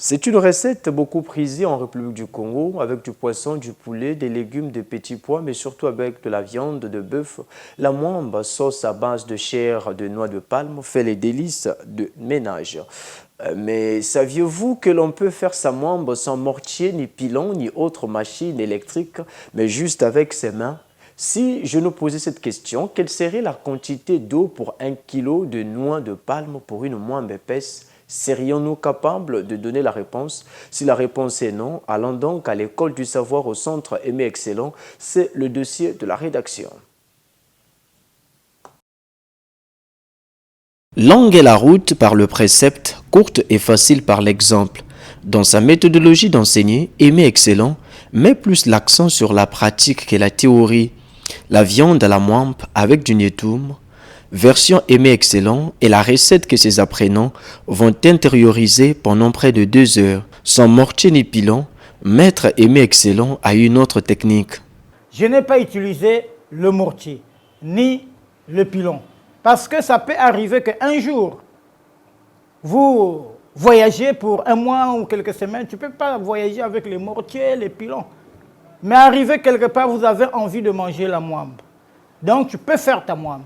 C'est une recette beaucoup prisée en République du Congo avec du poisson, du poulet, des légumes, des petits pois, mais surtout avec de la viande de bœuf. La mwamba, sauce à base de chair de noix de palme, fait les délices de ménage. Mais saviez-vous que l'on peut faire sa mwamba sans mortier, ni pilon, ni autre machine électrique, mais juste avec ses mains? Si je nous posais cette question, quelle serait la quantité d'eau pour 1 kg de noix de palme pour une mwamba épaisse? Serions-nous capables de donner la réponse? Si la réponse est non, allons donc à l'école du savoir au centre Aimé Excellent. C'est le dossier de la rédaction. Longue est la route par le précepte, courte et facile par l'exemple. Dans sa méthodologie d'enseigner, Aimé Excellent met plus l'accent sur la pratique que la théorie. La viande à la mwamba avec du nietoum, version Aimé Excellent est la recette que ses apprenants vont intérioriser pendant près de 2 heures. Sans mortier ni pilon, maître Aimé Excellent a une autre technique. Je n'ai pas utilisé le mortier ni le pilon parce que ça peut arriver qu'un jour, vous voyagez pour 1 mois ou quelques semaines, tu ne peux pas voyager avec les mortiers, les pilons. Mais arrivé quelque part, vous avez envie de manger la mwamba. Donc tu peux faire ta mwamba.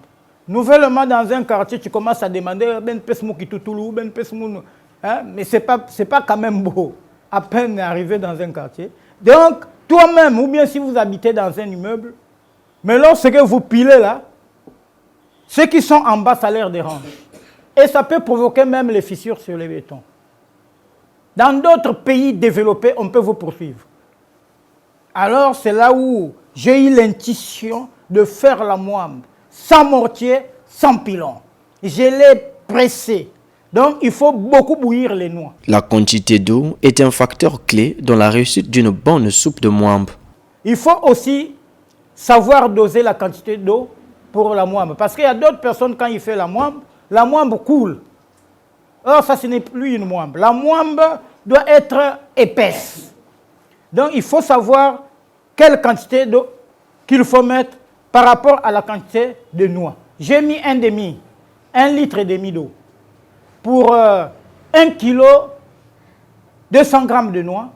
Nouvellement, dans un quartier, tu commences à demander ben pesmou qui toutoulou, ben pesmou, hein? Mais c'est pas quand même beau. À peine arrivé dans un quartier. Donc, toi-même, ou bien si vous habitez dans un immeuble, mais lorsque vous pilez là, ceux qui sont en bas, ça leur dérange. Et ça peut provoquer même les fissures sur les bétons. Dans d'autres pays développés, on peut vous poursuivre. Alors, c'est là où j'ai eu l'intuition de faire la mwamba. Sans mortier, sans pilon. Je l'ai pressé. Donc, il faut beaucoup bouillir les noix. La quantité d'eau est un facteur clé dans la réussite d'une bonne soupe de mwamba. Il faut aussi savoir doser la quantité d'eau pour la mwamba. Parce qu'il y a d'autres personnes, quand ils font la mwamba coule. Or, ça, ce n'est plus une mwamba. La mwamba doit être épaisse. Donc, il faut savoir quelle quantité d'eau qu'il faut mettre par rapport à la quantité de noix. J'ai mis 1 litre et demi d'eau. Pour 1 kg, 200 grammes de noix,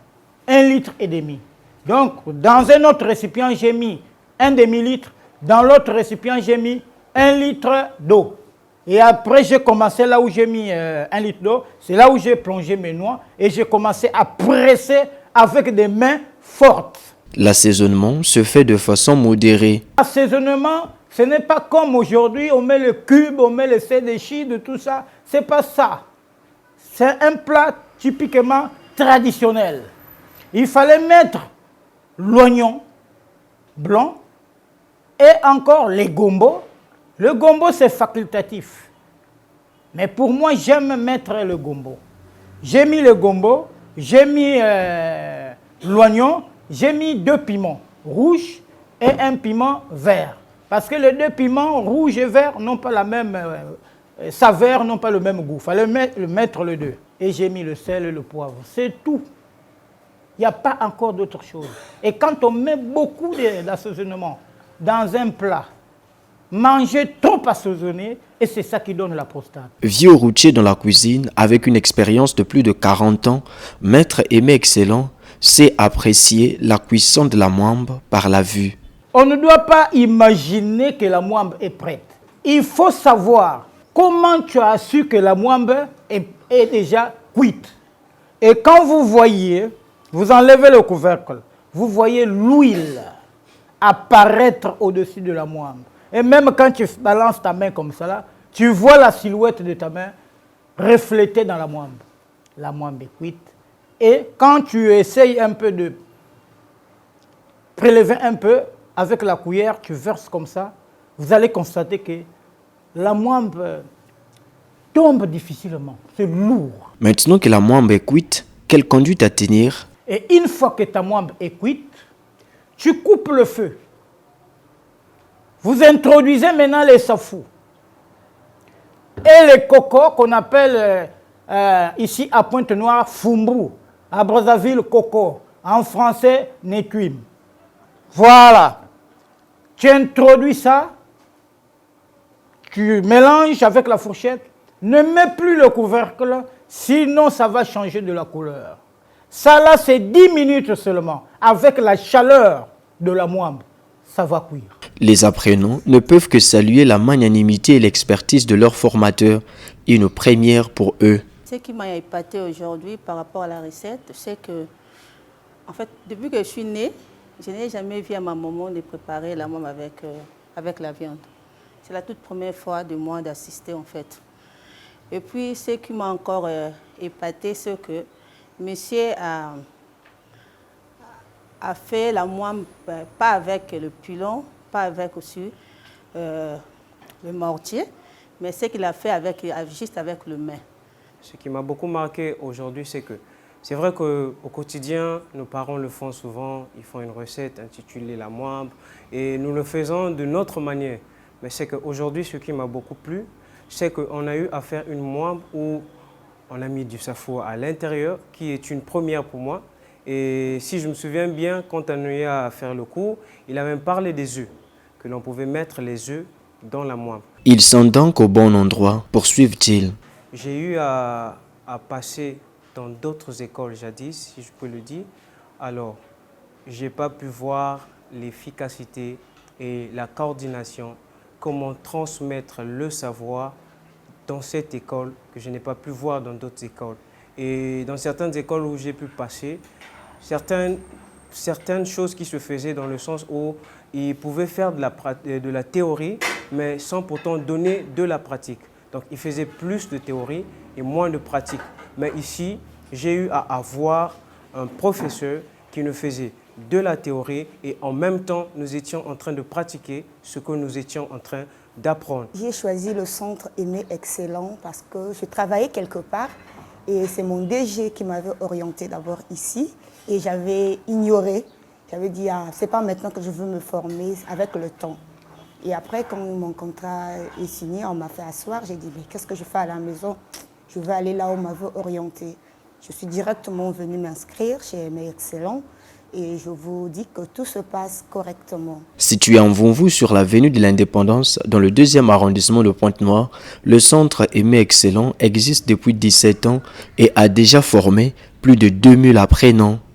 1 litre et demi. Donc, dans un autre récipient, j'ai mis 1 demi-litre. Dans l'autre récipient, j'ai mis 1 litre d'eau. Et après, j'ai commencé là où j'ai mis 1 litre d'eau. C'est là où j'ai plongé mes noix. Et j'ai commencé à presser avec des mains fortes. L'assaisonnement se fait de façon modérée. L'assaisonnement, ce n'est pas comme aujourd'hui, on met le cube, on met le sédéchi, de tout ça. Ce n'est pas ça. C'est un plat typiquement traditionnel. Il fallait mettre l'oignon blanc et encore les gombos. Le gombo, c'est facultatif. Mais pour moi, j'aime mettre le gombo. J'ai mis le gombo, j'ai mis l'oignon. J'ai mis 2 piments rouges et 1 piment vert. Parce que les 2 piments rouges et verts n'ont pas la même saveur, n'ont pas le même goût. Il fallait mettre les 2. Et j'ai mis le sel et le poivre. C'est tout. Il n'y a pas encore d'autre chose. Et quand on met beaucoup d'assaisonnement dans un plat, manger trop assaisonné, et c'est ça qui donne la prostate. Vieux routier dans la cuisine, avec une expérience de plus de 40 ans, maître Aimé Excellent sait apprécier la cuisson de la mwamba par la vue. On ne doit pas imaginer que la mwamba est prête. Il faut savoir comment tu as su que la mwamba est déjà cuite. Et quand vous voyez, vous enlevez le couvercle, vous voyez l'huile apparaître au-dessus de la mwamba. Et même quand tu balances ta main comme ça, là, tu vois la silhouette de ta main reflétée dans la mwamba. La mwamba est cuite. Et quand tu essayes un peu de prélever un peu avec la cuillère, tu verses comme ça, vous allez constater que la mwamba tombe difficilement. C'est lourd. Maintenant que la mwamba est cuite, quelle conduite à tenir? Et une fois que ta mwamba est cuite, tu coupes le feu. Vous introduisez maintenant les safous et les cocos qu'on appelle ici à Pointe-Noire fumbrou. À Brazzaville, coco. En français, nétuim. Voilà. Tu introduis ça, tu mélanges avec la fourchette, ne mets plus le couvercle, Sinon, ça va changer de la couleur. Ça là, c'est 10 minutes seulement. Avec la chaleur de la moimbe, ça va cuire. Les apprenants ne peuvent que saluer la magnanimité et l'expertise de leurs formateurs, une première pour eux. Ce qui m'a épaté aujourd'hui par rapport à la recette, c'est que, en fait, depuis que je suis née, je n'ai jamais vu à ma maman de préparer la moimbe avec la viande. C'est la toute première fois de moi d'assister, en fait. Et puis, ce qui m'a encore épaté, c'est que monsieur a fait la moimbe, pas avec le pilon, pas avec aussi le mortier, mais ce qu'il a fait juste avec le main. Ce qui m'a beaucoup marqué aujourd'hui, c'est que c'est vrai qu'au quotidien, nos parents le font souvent, ils font une recette intitulée la moimbe et nous le faisons de notre manière. Mais c'est qu'aujourd'hui, ce qui m'a beaucoup plu, c'est qu'on a eu à faire une moimbe où on a mis du safour à l'intérieur, qui est une première pour moi. Et si je me souviens bien, quand on a eu à faire le cours, il a même parlé des œufs, que l'on pouvait mettre les œufs dans la moimbe. Ils sont donc au bon endroit, poursuivent-ils. J'ai eu à passer dans d'autres écoles jadis, si je peux le dire. Alors, je n'ai pas pu voir l'efficacité et la coordination, comment transmettre le savoir dans cette école que je n'ai pas pu voir dans d'autres écoles. Et dans certaines écoles où j'ai pu passer, certaines choses qui se faisaient dans le sens où ils pouvaient faire de la théorie, mais sans pourtant donner de la pratique. Donc, ils faisaient plus de théorie et moins de pratique. Mais ici, j'ai eu à avoir un professeur qui nous faisait de la théorie et en même temps, nous étions en train de pratiquer ce que nous étions en train d'apprendre. J'ai choisi le centre Aimé Excellent parce que je travaillais quelque part et c'est mon DG qui m'avait orienté d'abord ici et j'avais ignoré. J'avais dit, c'est pas maintenant que je veux me former, avec le temps. Et après, quand mon contrat est signé, on m'a fait asseoir. J'ai dit, mais qu'est-ce que je fais à la maison? Je veux aller là où on m'avait orienté. Je suis directement venue m'inscrire chez Aimé Excellent et je vous dis que tout se passe correctement. Situé en Vomvou sur l'avenue de l'Indépendance, dans le 2e arrondissement de Pointe-Noire, le centre Aimé Excellent existe depuis 17 ans et a déjà formé plus de 2000 apprenants.